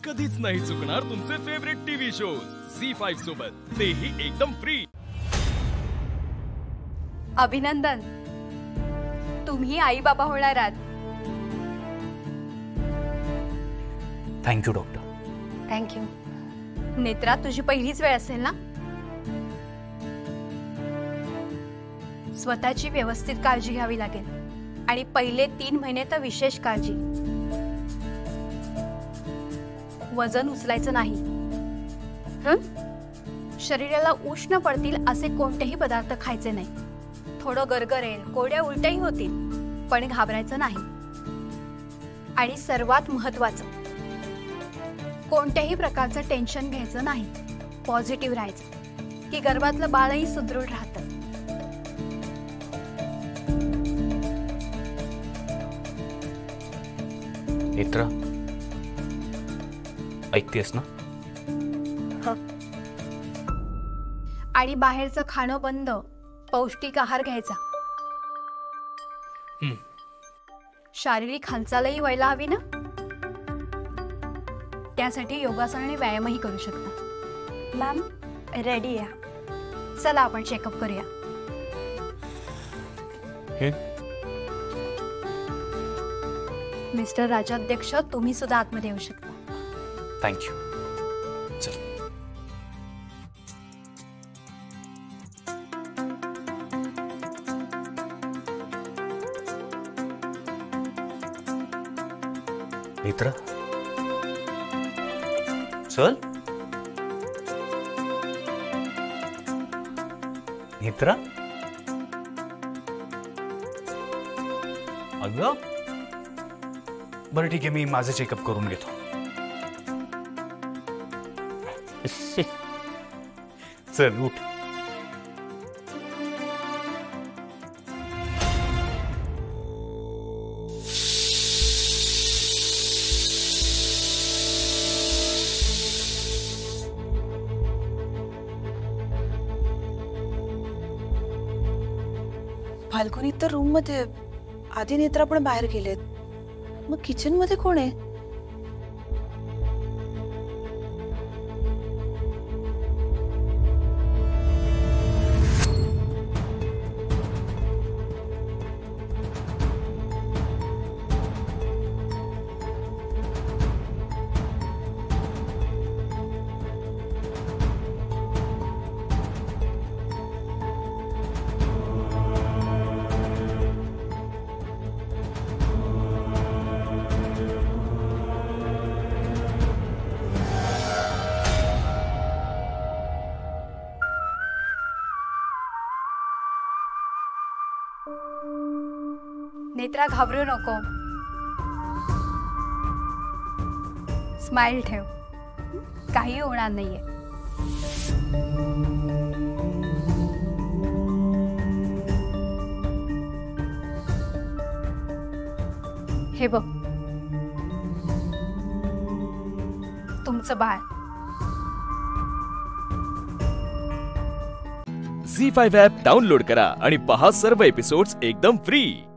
कधीच नाही चुकणार तुमचे फेवरेट टीव्ही शोज झी5 सोबत, तेही एकदम फ्री। अभिनंदन, तुम्ही आई बाबा होणार आहात। Thank you doctor. थँक्यू। नेत्रा, तुझी पहिलीच वेळ असेल ना? स्वतःची व्यवस्थित काळजी घ्यावी लागेल आणि पहिले 3 महिने तर विशेष काळजी। वजन उचलायचं नाही। शरीराला उष्ण पडतील असे कोणतेही पदार्थ खायचे नाही। थोडं गरगरेल, कोरड्या उलट्याही होतील, पण घाबरायचं नाही। आणि सर्वात महत्त्वाचं, कोणत्याही प्रकारचं टेन्शन घ्यायचं नाही। पॉझिटिव्ह राहायचं की गर्भातलं बाळही सुदृढ राहतं। नेत्रा, ऐकतेस ना? आणि बाहेरचं खाणं बंद, पौष्टिक आहार घ्यायचा। शारीरिक हालचालही व्हायला हवी ना, त्यासाठी योगासन आणि व्यायामही करू शकता। मॅम, रेडी आहे। चला आपण चेकअप करूया। मिस्टर राजाध्यक्ष, तुम्ही सुद्धा आतमध्ये येऊ शकता। थँक्यू। चल। नेत्रा, चल। नेत्रा, अगं बरं ठीक आहे, मी माझं चेकअप करून घेतो। चल उठ। फाल्गुनी तर रूम मध्ये, आधी नेत्रा पण बाहेर गेलेत। मग किचन मध्ये कोण आहे? नेत्रा, घाबरू नको, स्माइल ठेव, काही होणार नाहीये। हे बघ, तुमचं बाळ। झी5 ॲप डाउनलोड करा आणि पहा सर्व एपिसोड्स एकदम फ्री।